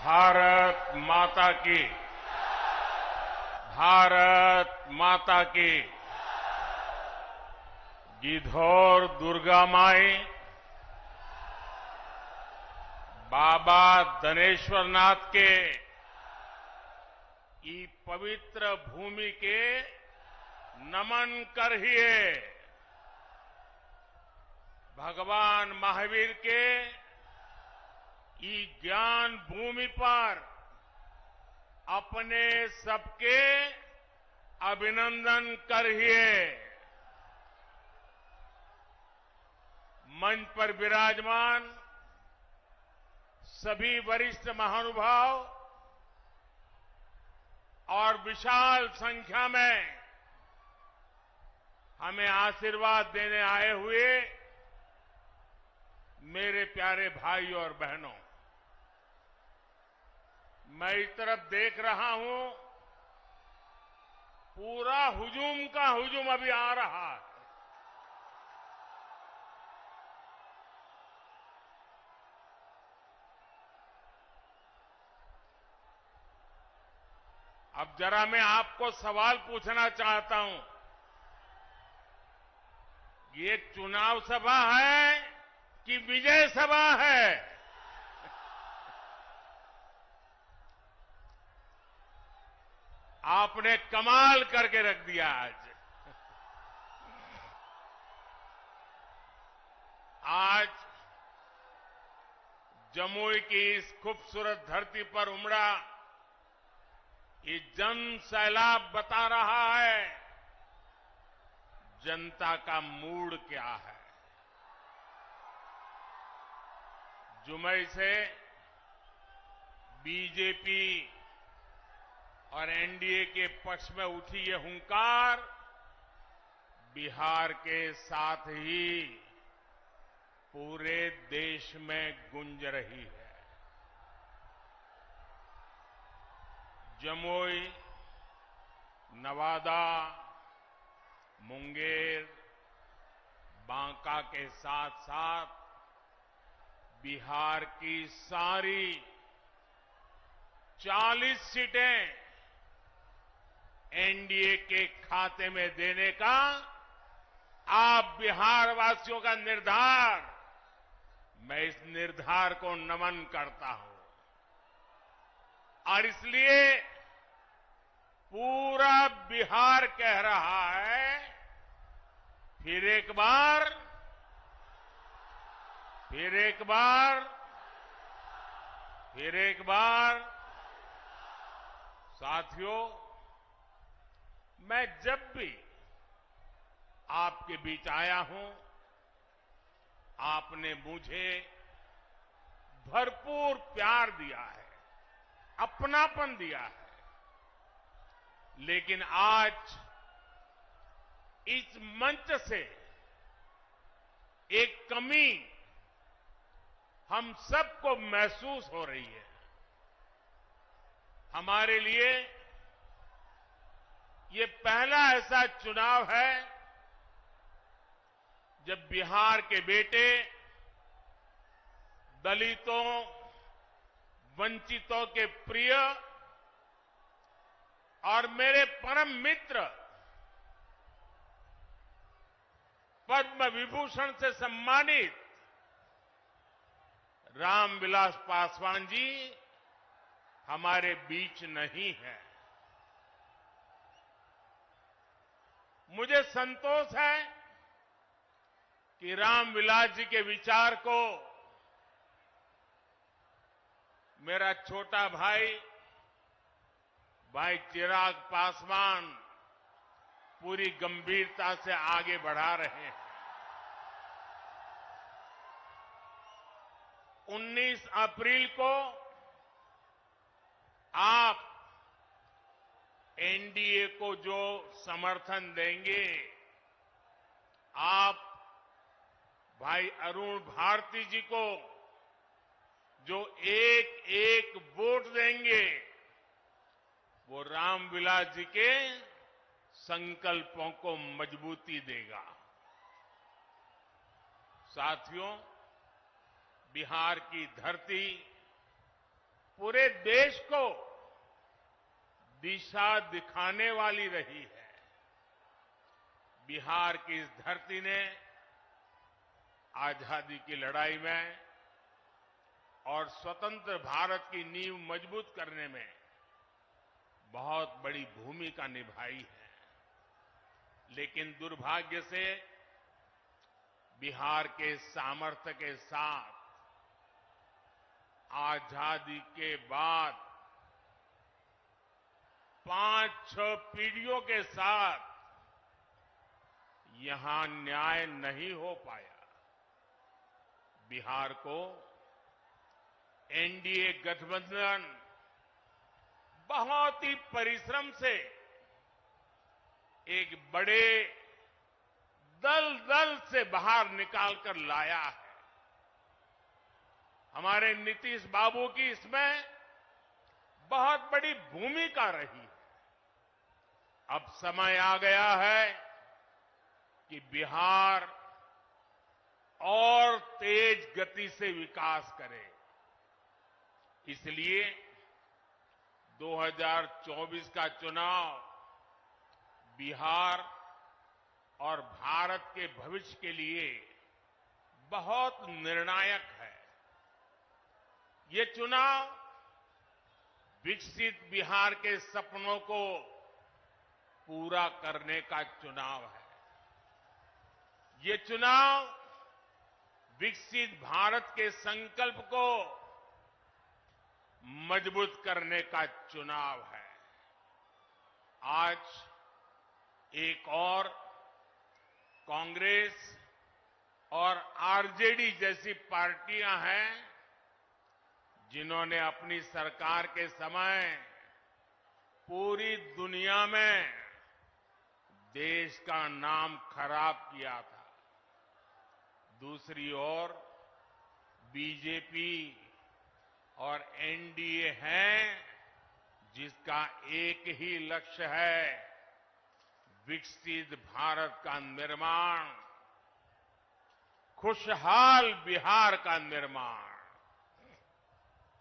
भारत माता की। भारत माता की। गिद्धौर दुर्गा माई, बाबा धनेश्वर नाथ के ई पवित्र भूमि के नमन करिए। भगवान महावीर के ई ज्ञान भूमि पर अपने सबके अभिनंदन करिए। मंच पर विराजमान सभी वरिष्ठ महानुभाव और विशाल संख्या में हमें आशीर्वाद देने आए हुए मेरे प्यारे भाई और बहनों, मैं इस तरफ देख रहा हूं, पूरा हुजूम का हुजूम अभी आ रहा है। अब जरा मैं आपको सवाल पूछना चाहता हूं, ये चुनाव सभा है कि विजय सभा है? आपने कमाल करके रख दिया आज। आज जमुई की इस खूबसूरत धरती पर उमड़ा ये जन सैलाब बता रहा है जनता का मूड क्या है। जुमई से बीजेपी और एनडीए के पक्ष में उठी ये हुंकार बिहार के साथ ही पूरे देश में गूंज रही है। जमुई, नवादा, मुंगेर, बांका के साथ साथ बिहार की सारी 40 सीटें एनडीए के खाते में देने का आप बिहार वासियों का निर्धार, मैं इस निर्धार को नमन करता हूं। और इसलिए पूरा बिहार कह रहा है, फिर एक बार, फिर एक बार, फिर एक बार। साथियों, मैं जब भी आपके बीच आया हूं, आपने मुझे भरपूर प्यार दिया है, अपनापन दिया है। लेकिन आज इस मंच से एक कमी हम सबको महसूस हो रही है। हमारे लिए ये पहला ऐसा चुनाव है जब बिहार के बेटे दलितों, वंचितों के प्रिय और मेरे परम मित्र पद्म विभूषण से सम्मानित रामविलास पासवान जी हमारे बीच नहीं है। मुझे संतोष है कि रामविलास जी के विचार को मेरा छोटा भाई चिराग पासवान पूरी गंभीरता से आगे बढ़ा रहे हैं। 19 अप्रैल को आप एनडीए को जो समर्थन देंगे, आप भाई अरुण भारती जी को जो एक एक वोट देंगे, वो रामविलास जी के संकल्पों को मजबूती देगा। साथियों, बिहार की धरती पूरे देश को दिशा दिखाने वाली रही है। बिहार की इस धरती ने आजादी की लड़ाई में और स्वतंत्र भारत की नींव मजबूत करने में बहुत बड़ी भूमिका निभाई है। लेकिन दुर्भाग्य से बिहार के सामर्थ्य के साथ आजादी के बाद 5-6 पीढ़ियों के साथ यहां न्याय नहीं हो पाया। बिहार को एनडीए गठबंधन बहुत ही परिश्रम से एक बड़े दल से बाहर निकालकर लाया है। हमारे नीतीश बाबू की इसमें बहुत बड़ी भूमिका रही है। अब समय आ गया है कि बिहार और तेज गति से विकास करे। इसलिए 2024 का चुनाव बिहार और भारत के भविष्य के लिए बहुत निर्णायक है। ये चुनाव विकसित बिहार के सपनों को पूरा करने का चुनाव है। ये चुनाव विकसित भारत के संकल्प को मजबूत करने का चुनाव है। आज एक और कांग्रेस और आरजेडी जैसी पार्टियां हैं जिन्होंने अपनी सरकार के समय पूरी दुनिया में देश का नाम खराब किया था। दूसरी ओर बीजेपी और एनडीए है जिसका एक ही लक्ष्य है, विकसित भारत का निर्माण, खुशहाल बिहार का निर्माण।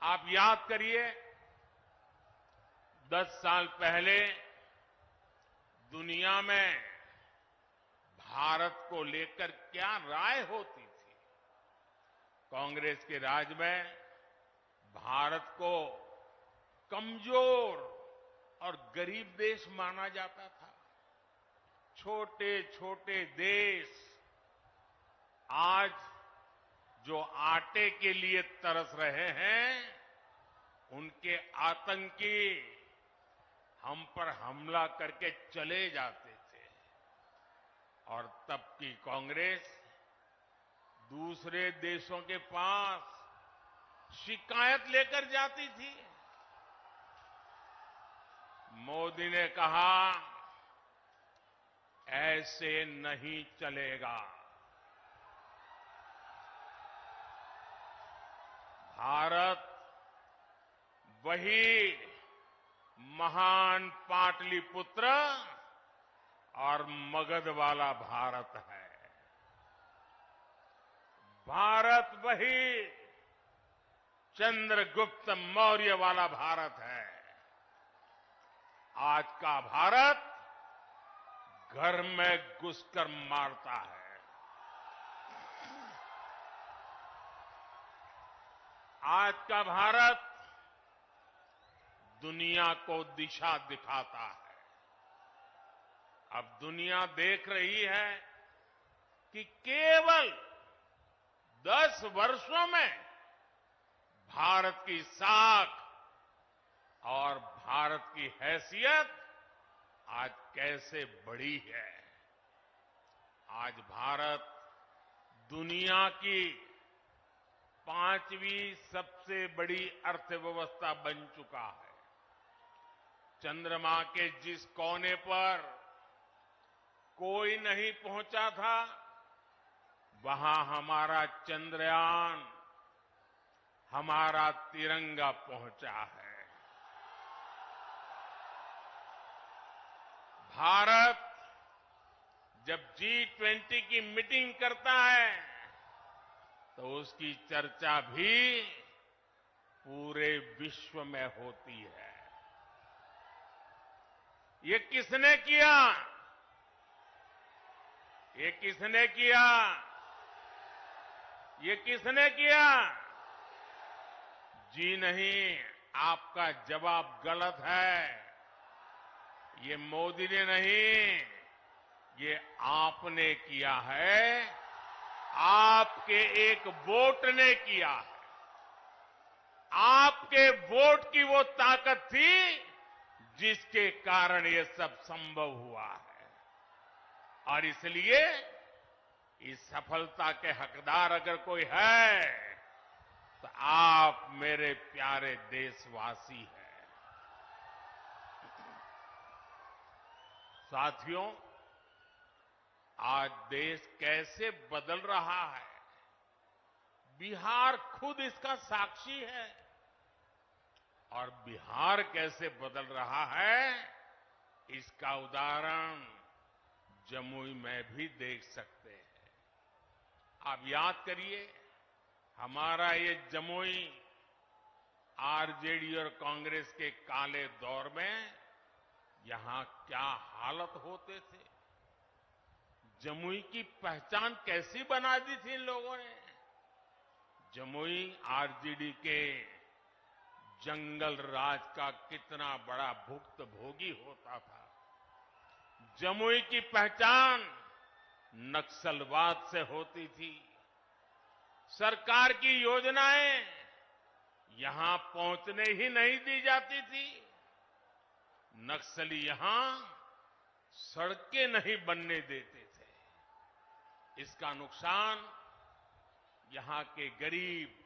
आप याद करिए 10 साल पहले दुनिया में भारत को लेकर क्या राय होती थी। कांग्रेस के राज में भारत को कमजोर और गरीब देश माना जाता था। छोटे छोटे देश आज जो आटे के लिए तरस रहे हैं, उनके आतंकी हम पर हमला करके चले जाते थे। और तब की कांग्रेस दूसरे देशों के पास शिकायत लेकर जाती थी। मोदी ने कहा, ऐसे नहीं चलेगा। भारत वही महान पाटलिपुत्र और मगध वाला भारत है। भारत वही चंद्रगुप्त मौर्य वाला भारत है। आज का भारत घर में घुसकर मारता है। आज का भारत दुनिया को दिशा दिखाता है। अब दुनिया देख रही है कि केवल 10 वर्षों में भारत की साख और भारत की हैसियत आज कैसे बढ़ी है। आज भारत दुनिया की 5वीं सबसे बड़ी अर्थव्यवस्था बन चुका है। चंद्रमा के जिस कोने पर कोई नहीं पहुंचा था, वहां हमारा चंद्रयान, हमारा तिरंगा पहुंचा है। भारत जब G20 की मीटिंग करता है तो उसकी चर्चा भी पूरे विश्व में होती है। ये किसने किया? ये किसने किया? ये किसने किया? जी नहीं, आपका जवाब गलत है। ये मोदी ने नहीं, ये आपने किया है। आपके एक वोट ने किया है। आपके वोट की वो ताकत थी जिसके कारण ये सब संभव हुआ है। और इसलिए इस सफलता के हकदार अगर कोई है तो आप मेरे प्यारे देशवासी हैं। साथियों, आज देश कैसे बदल रहा है, बिहार खुद इसका साक्षी है। और बिहार कैसे बदल रहा है, इसका उदाहरण जमुई में भी देख सकते हैं। आप याद करिए, हमारा ये जमुई आरजेडी और कांग्रेस के काले दौर में यहां क्या हालत होते थे। जमुई की पहचान कैसी बना दी थी इन लोगों ने। जमुई आरजेडी के जंगल राज का कितना बड़ा भुक्तभोगी होता था। जमुई की पहचान नक्सलवाद से होती थी। सरकार की योजनाएं यहां पहुंचने ही नहीं दी जाती थी। नक्सली यहां सड़कें नहीं बनने देते थे। इसका नुकसान यहां के गरीब,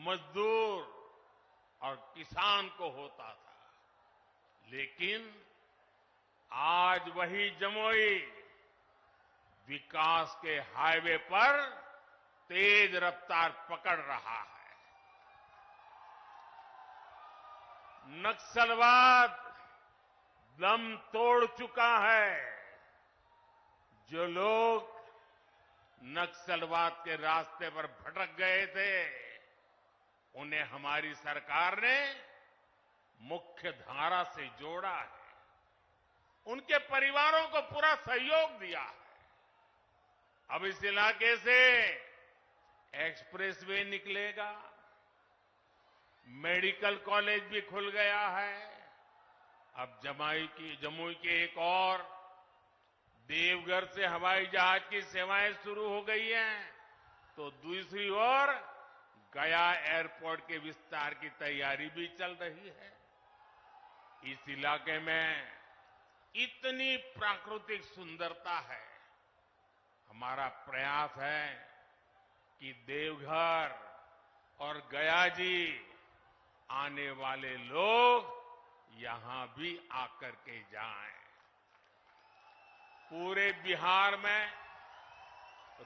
मजदूर और किसान को होता था। लेकिन आज वही जमुई विकास के हाईवे पर तेज रफ्तार पकड़ रहा है। नक्सलवाद दम तोड़ चुका है। जो लोग नक्सलवाद के रास्ते पर भटक गए थे, उन्हें हमारी सरकार ने मुख्य धारा से जोड़ा है। उनके परिवारों को पूरा सहयोग दिया है। अब इस इलाके से एक्सप्रेसवे निकलेगा, मेडिकल कॉलेज भी खुल गया है। अब जमुई के एक और देवघर से हवाई जहाज की सेवाएं शुरू हो गई हैं, तो दूसरी ओर गया एयरपोर्ट के विस्तार की तैयारी भी चल रही है। इस इलाके में इतनी प्राकृतिक सुंदरता है। हमारा प्रयास है कि देवघर और गया जी आने वाले लोग यहां भी आकर के जाएं। पूरे बिहार में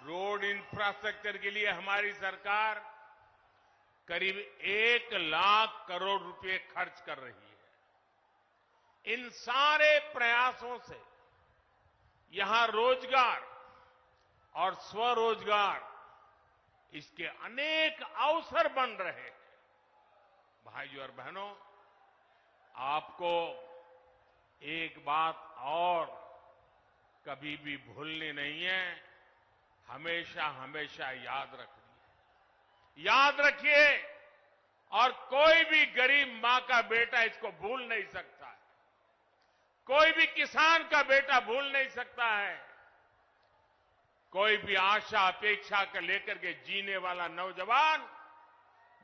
रोड इंफ्रास्ट्रक्चर के लिए हमारी सरकार करीब 1 लाख करोड़ रुपए खर्च कर रही है। इन सारे प्रयासों से यहां रोजगार और स्वरोजगार, इसके अनेक अवसर बन रहे हैं। भाइयों और बहनों, आपको एक बात और कभी भी भूलनी नहीं है, हमेशा हमेशा याद रखनी है। याद रखिए, और कोई भी गरीब मां का बेटा इसको भूल नहीं सकता है। कोई भी किसान का बेटा भूल नहीं सकता है। कोई भी आशा अपेक्षा को लेकर के जीने वाला नौजवान,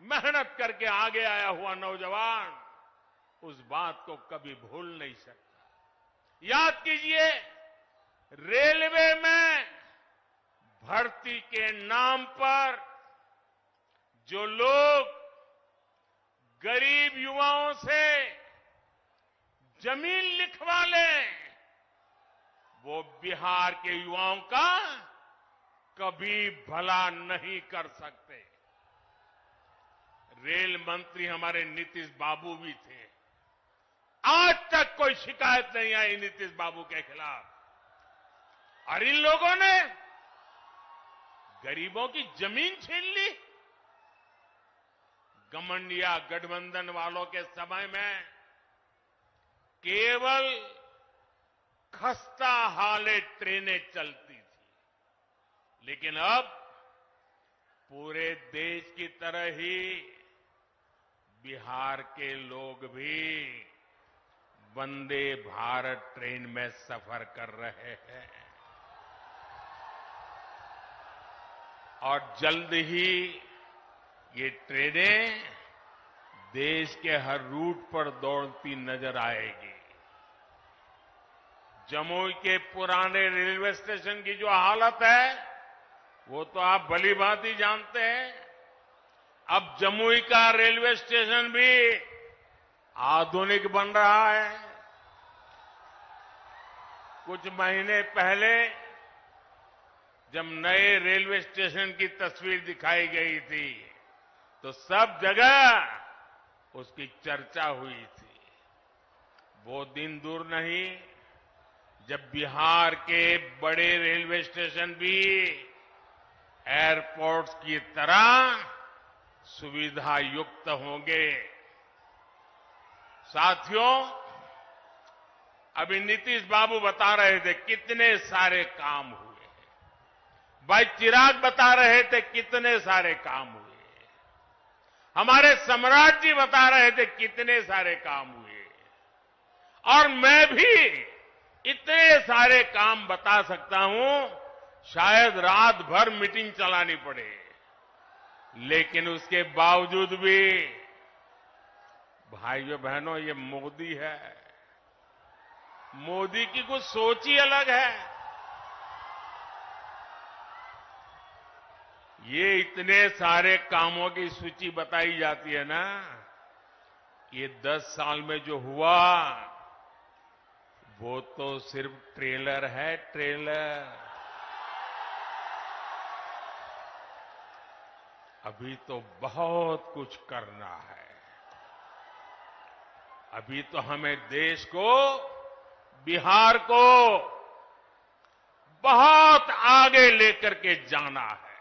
मेहनत करके आगे आया हुआ नौजवान, उस बात को कभी भूल नहीं सकता। याद कीजिए, रेलवे में भर्ती के नाम पर जो लोग गरीब युवाओं से जमीन लिखवा लें, वो बिहार के युवाओं का कभी भला नहीं कर सकते। रेल मंत्री हमारे नीतीश बाबू भी थे। आज तक कोई शिकायत नहीं आई नीतीश बाबू के खिलाफ। और इन लोगों ने गरीबों की जमीन छीन ली। घमंड या गठबंधन वालों के समय में केवल खस्ता हाले ट्रेनें चलती थी, लेकिन अब पूरे देश की तरह ही बिहार के लोग भी वंदे भारत ट्रेन में सफर कर रहे हैं और जल्द ही ये ट्रेनें देश के हर रूट पर दौड़ती नजर आएगी। जमुई के पुराने रेलवे स्टेशन की जो हालत है वो तो आप भली भांति जानते हैं। अब जमुई का रेलवे स्टेशन भी आधुनिक बन रहा है। कुछ महीने पहले जब नए रेलवे स्टेशन की तस्वीर दिखाई गई थी तो सब जगह उसकी चर्चा हुई थी। वो दिन दूर नहीं जब बिहार के बड़े रेलवे स्टेशन भी एयरपोर्ट्स की तरह सुविधा युक्त होंगे। साथियों, अभी नीतीश बाबू बता रहे थे कितने सारे काम हुए हैं। भाई चिराग बता रहे थे कितने सारे काम हुए। हमारे सम्राट जी बता रहे थे कितने सारे काम हुए। और मैं भी इतने सारे काम बता सकता हूं, शायद रात भर मीटिंग चलानी पड़े, लेकिन उसके बावजूद भी भाइयों बहनों ये मोदी है। मोदी की कुछ सोच ही अलग है। ये इतने सारे कामों की सूची बताई जाती है ना, ये 10 साल में जो हुआ वो तो सिर्फ ट्रेलर है, ट्रेलर। अभी तो बहुत कुछ करना है। अभी तो हमें देश को, बिहार को बहुत आगे लेकर के जाना है।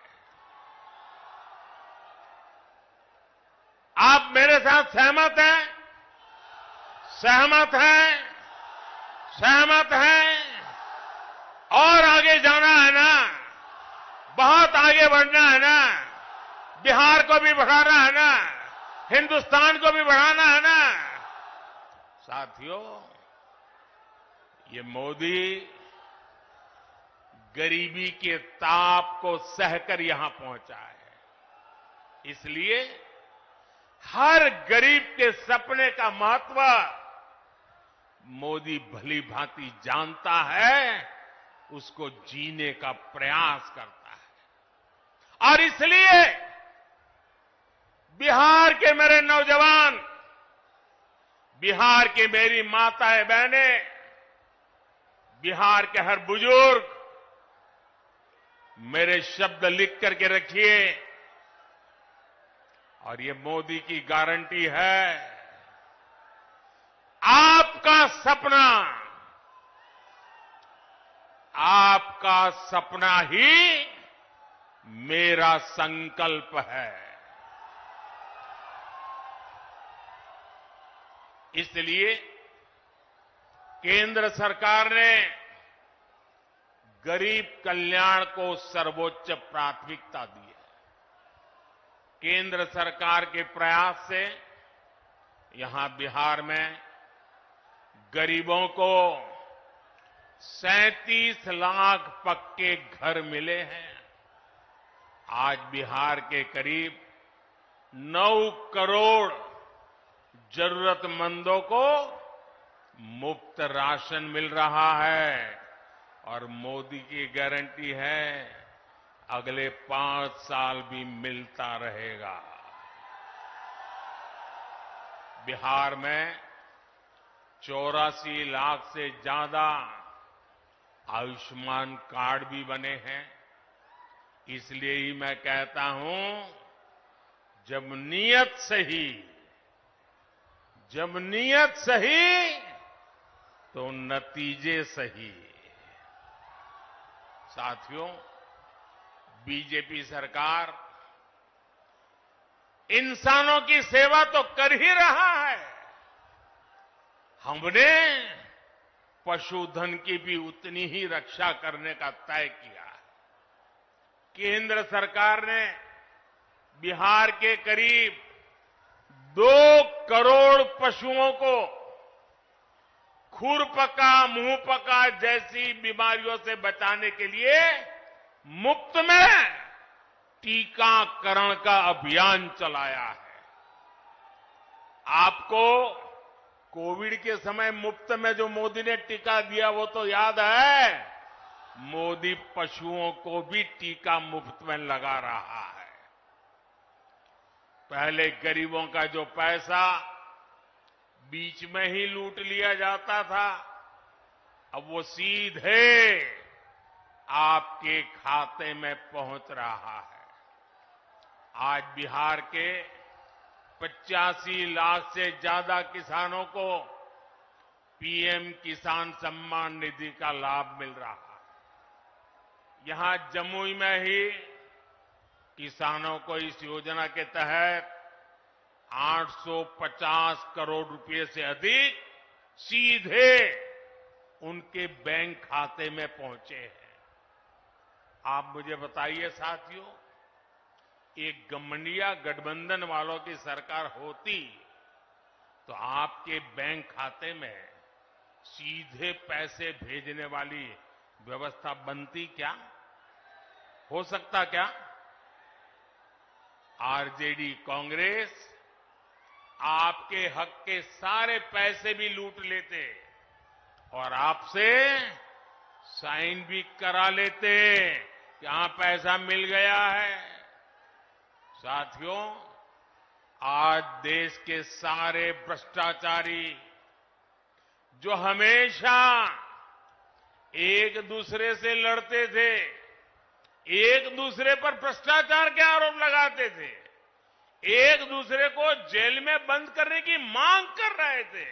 आप मेरे साथ सहमत हैं? सहमत हैं? सहमत हैं? और आगे जाना है ना? बहुत आगे बढ़ना है ना? बिहार को भी बढ़ाना है ना? हिंदुस्तान को भी बढ़ाना है ना? साथियों, ये मोदी गरीबी के ताप को सहकर यहां पहुंचा है। इसलिए हर गरीब के सपने का महत्व मोदी भली भांति जानता है, उसको जीने का प्रयास करता है। और इसलिए बिहार के मेरे नौजवान, बिहार की मेरी माताएं बहनें, बिहार के हर बुजुर्ग मेरे शब्द लिख करके रखिए। और ये मोदी की गारंटी है, आपका सपना ही मेरा संकल्प है। इसलिए केंद्र सरकार ने गरीब कल्याण को सर्वोच्च प्राथमिकता दी है। केंद्र सरकार के प्रयास से यहां बिहार में गरीबों को 37 लाख पक्के घर मिले हैं। आज बिहार के करीब 9 करोड़ जरूरतमंदों को मुफ्त राशन मिल रहा है। और मोदी की गारंटी है, अगले 5 साल भी मिलता रहेगा। बिहार में 84 लाख से ज्यादा आयुष्मान कार्ड भी बने हैं। इसलिए ही मैं कहता हूं, जब नीयत सही तो नतीजे सही। साथियों, बीजेपी सरकार इंसानों की सेवा तो कर ही रहा है, हमने पशुधन की भी उतनी ही रक्षा करने का तय किया है। केंद्र सरकार ने बिहार के करीब 2 करोड़ पशुओं को खुरपका, मुंहपका जैसी बीमारियों से बचाने के लिए मुफ्त में टीकाकरण का अभियान चलाया है। आपको कोविड के समय मुफ्त में जो मोदी ने टीका दिया वो तो याद है। मोदी पशुओं को भी टीका मुफ्त में लगा रहा है। पहले गरीबों का जो पैसा बीच में ही लूट लिया जाता था, अब वो सीधे आपके खाते में पहुंच रहा है। आज बिहार के 85 लाख से ज्यादा किसानों को पीएम किसान सम्मान निधि का लाभ मिल रहा है। यहां जमुई में ही किसानों को इस योजना के तहत 850 करोड़ रुपए से अधिक सीधे उनके बैंक खाते में पहुंचे हैं। आप मुझे बताइए साथियों, एक गठबंधन गठबंधन वालों की सरकार होती तो आपके बैंक खाते में सीधे पैसे भेजने वाली व्यवस्था बनती क्या? हो सकता क्या? आरजेडी कांग्रेस आपके हक के सारे पैसे भी लूट लेते और आपसे साइन भी करा लेते कि हां पैसा मिल गया है। साथियों, आज देश के सारे भ्रष्टाचारी जो हमेशा एक दूसरे से लड़ते थे, एक दूसरे पर भ्रष्टाचार के आरोप लगाते थे, एक दूसरे को जेल में बंद करने की मांग कर रहे थे,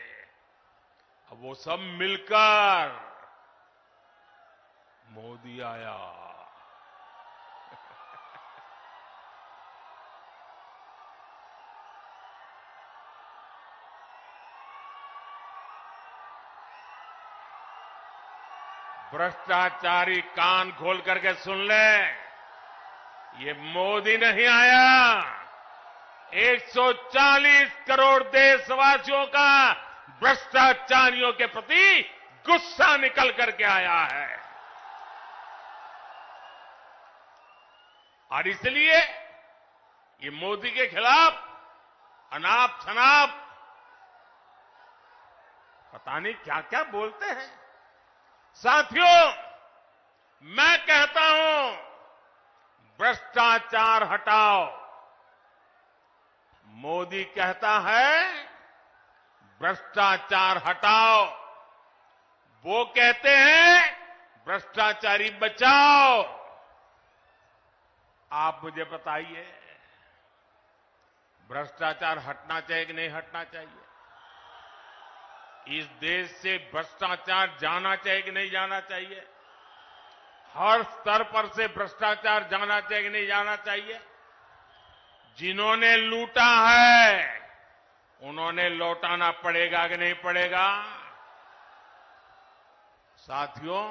अब वो सब मिलकर मोदी आया। भ्रष्टाचारी कान खोल करके सुन ले, ये मोदी नहीं आया, 140 करोड़ देशवासियों का भ्रष्टाचारियों के प्रति गुस्सा निकल करके आया है। और इसलिए ये मोदी के खिलाफ अनाप शनाप पता नहीं क्या क्या बोलते हैं। साथियों, मैं कहता हूं भ्रष्टाचार हटाओ। मोदी कहता है भ्रष्टाचार हटाओ, वो कहते हैं भ्रष्टाचारी बचाओ। आप मुझे बताइए, भ्रष्टाचार हटना चाहिए कि नहीं हटना चाहिए? इस देश से भ्रष्टाचार जाना चाहिए कि नहीं जाना चाहिए? हर स्तर पर से भ्रष्टाचार जाना चाहिए कि नहीं जाना चाहिए? जिन्होंने लूटा है उन्होंने लौटाना पड़ेगा कि नहीं पड़ेगा? साथियों,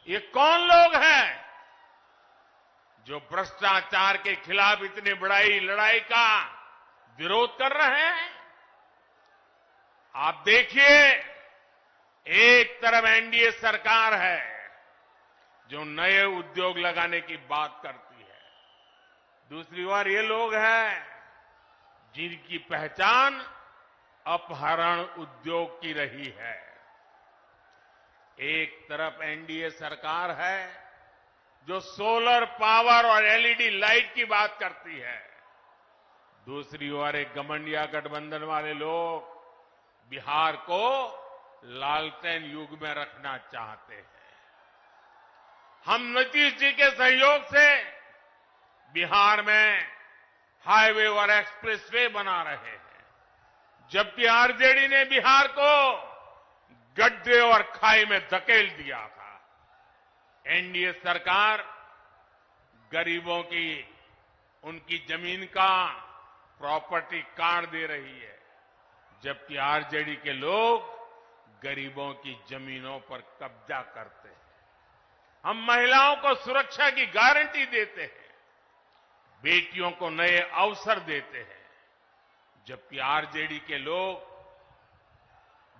ये कौन लोग हैं जो भ्रष्टाचार के खिलाफ इतनी बड़ी लड़ाई का विरोध कर रहे हैं? आप देखिए, एक तरफ एनडीए सरकार है जो नए उद्योग लगाने की बात करती है, दूसरी ओर ये लोग हैं जिनकी पहचान अपहरण उद्योग की रही है। एक तरफ एनडीए सरकार है जो सोलर पावर और एलईडी लाइट की बात करती है, दूसरी ओर एक गठबंधन गठबंधन वाले लोग बिहार को लालटेन युग में रखना चाहते हैं। हम नीतीश जी के सहयोग से बिहार में हाईवे और एक्सप्रेसवे बना रहे हैं, जबकि आरजेडी ने बिहार को गड्ढे और खाई में धकेल दिया था। एनडीए सरकार गरीबों की उनकी जमीन का प्रॉपर्टी कार्ड दे रही है, जबकि आरजेडी के लोग गरीबों की जमीनों पर कब्जा करते हैं। हम महिलाओं को सुरक्षा की गारंटी देते हैं, बेटियों को नए अवसर देते हैं, जबकि आरजेडी के लोग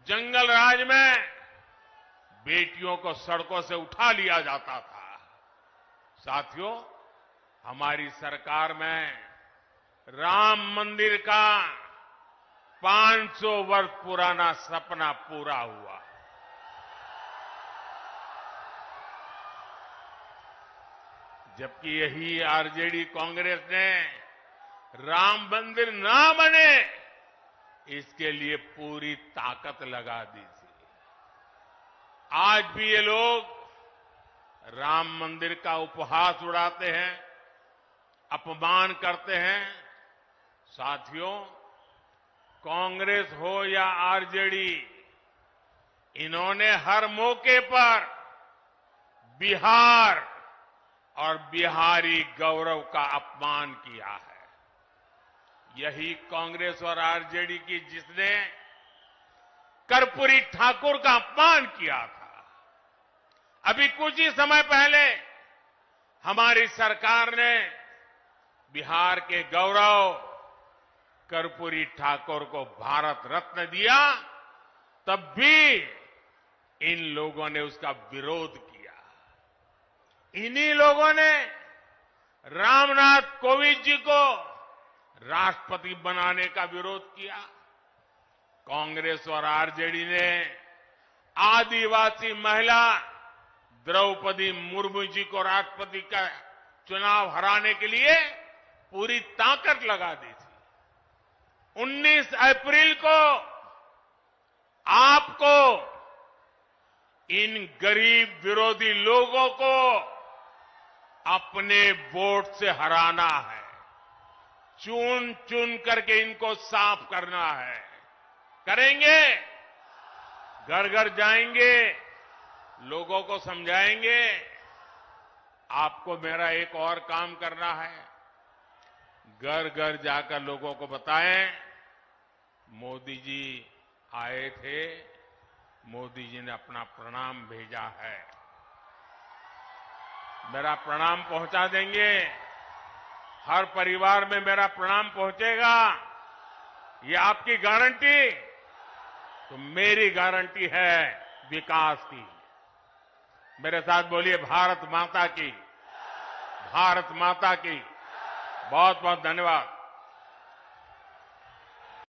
जंगल राज में बेटियों को सड़कों से उठा लिया जाता था। साथियों, हमारी सरकार में राम मंदिर का 500 वर्ष पुराना सपना पूरा हुआ। जबकि यही आरजेडी कांग्रेस ने राम मंदिर ना बने, इसके लिए पूरी ताकत लगा दी थी। आज भी ये लोग राम मंदिर का उपहास उड़ाते हैं, अपमान करते हैं। साथियों, कांग्रेस हो या आरजेडी, इन्होंने हर मौके पर बिहार और बिहारी गौरव का अपमान किया है। यही कांग्रेस और आरजेडी की जिसने कर्पूरी ठाकुर का अपमान किया था। अभी कुछ ही समय पहले हमारी सरकार ने बिहार के गौरव कर्पूरी ठाकुर को भारत रत्न दिया, तब भी इन लोगों ने उसका विरोध किया। इन्हीं लोगों ने रामनाथ कोविंद जी को राष्ट्रपति बनाने का विरोध किया। कांग्रेस और आरजेडी ने आदिवासी महिला द्रौपदी मुर्मू जी को राष्ट्रपति का चुनाव हराने के लिए पूरी ताकत लगा दी थी। 19 अप्रैल को आपको इन गरीब विरोधी लोगों को अपने वोट से हराना है। चुन चुन करके इनको साफ करना है। करेंगे, घर घर जाएंगे, लोगों को समझाएंगे। आपको मेरा एक और काम करना है, घर घर जाकर लोगों को बताएं, मोदी जी आए थे, मोदी जी ने अपना प्रणाम भेजा है। मेरा प्रणाम पहुंचा देंगे, हर परिवार में मेरा प्रणाम पहुंचेगा, ये आपकी गारंटी? तो मेरी गारंटी है विकास की। मेरे साथ बोलिए, भारत माता की, भारत माता की। बहुत बहुत धन्यवाद।